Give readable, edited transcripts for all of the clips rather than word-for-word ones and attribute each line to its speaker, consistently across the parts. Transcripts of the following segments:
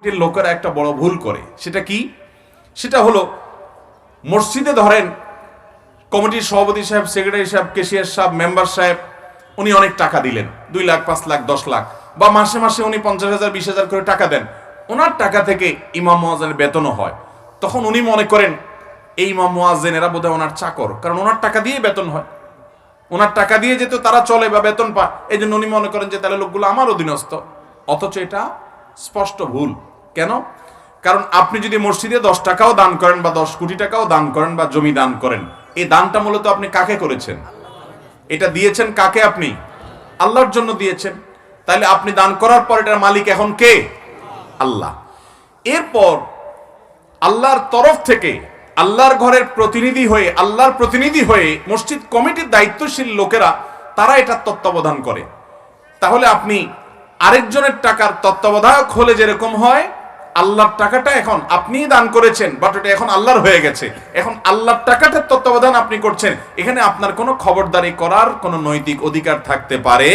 Speaker 1: লোকেরা একটা বড় ভুল করে, সেটা কি? সেটা হলো মসজিদে ধরেন কমিটির সভাপতি সাহেব, সেক্রেটারি সাহেব, ক্যাশিয়ার সাহেব, মেম্বার সাহেব উনি অনেক টাকা দিলেন, 2 লাখ, 5 লাখ, 10 লাখ, বা মাসে মাসে উনি 50,000, 20,000 করে টাকা দেন। ওনার টাকা থেকে ইমাম মুয়াজ্জিনের বেতনও হয়। তখন উনি মনে করেন এই ইমাম মুয়াজ্জিন এরা বোধহয় ওনার চাকর, কারণ ওনার টাকা দিয়ে বেতন হয়, ওনার টাকা দিয়ে যেহেতু তারা চলে বা বেতন পায়, এই জন্য উনি মনে করেন যে তাহলে লোকগুলো আমার অধীনস্থ। অথচ এটা স্পষ্ট ভুল। কেন? কারণ আপনি যদি মসজিদে 10 টাকাও দান করেন বা 10 কোটি টাকাও দান করেন বা জমি দান করেন, এই দানটা মূলত আপনি কাকে করেছেন? এটা দিয়েছেন কাকে? আপনি আল্লাহর জন্য দিয়েছেন। তাহলে আপনি দান করার পর এটার মালিক এখন কে? আল্লাহ। এরপর আল্লাহর তরফ থেকে আল্লাহর ঘরের প্রতিনিধি হয়ে, আল্লাহর প্রতিনিধি হয়ে মসজিদ কমিটির দায়িত্বশীল লোকেরা তারা এটা তত্ত্বাবধান করে। তাহলে আপনি আরেকজনের টাকার তত্ত্বাবধায়ক হলে যেরকম হয়, আল্লাহর টাকাটা এখন আপনিই দান করেছেন, বাট এটা এখন আল্লাহর হয়ে গেছে, এখন আল্লাহর টাকাটার তত্ত্বাবধান আপনি করছেন। এখানে আপনার কোনো খবরদারি করার কোনো নৈতিক অধিকার থাকতে পারে?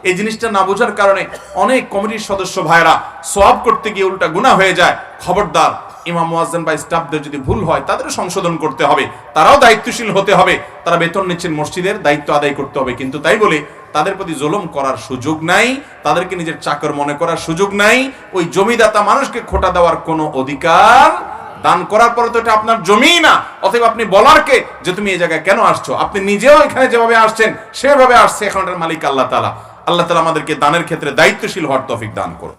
Speaker 1: এই জিনিসটা না বোঝার কারণে অনেক কমিটির সদস্য ভাইরা সওয়াব করতে গিয়ে উল্টা গুনাহ হয়ে যায়। খবরদার, ইমাম মুয়াজ্জিন বা স্টাফদের যদি ভুল হয় তাদের সংশোধন করতে হবে, তারাও দায়িত্বশীল হতে হবে, তারা বেতন নিচ্ছেন, মসজিদের দায়িত্ব আদায় করতে হবে। কিন্তু তাই বলে তাদের প্রতি জুলুম করার সুযোগ নাই, তাদেরকে নিজের চাকর মনে করার সুযোগ নাই, ওই জমিদাতা মানুষকে খোটা দেওয়ার কোনো অধিকার। দান করার পরে তো এটা আপনার জমি না, অতএব আপনি বলার কে যে তুমি এই জায়গায় কেন আসছো? আপনি নিজেও এখানে যেভাবে আসছেন সেভাবে আসছে, এখন এটার মালিক আল্লাহ তাআলা। আল্লাহ তাআলা আমাদেরকে দানের ক্ষেত্রে দায়িত্বশীল হওয়ার তৌফিক দান করুন।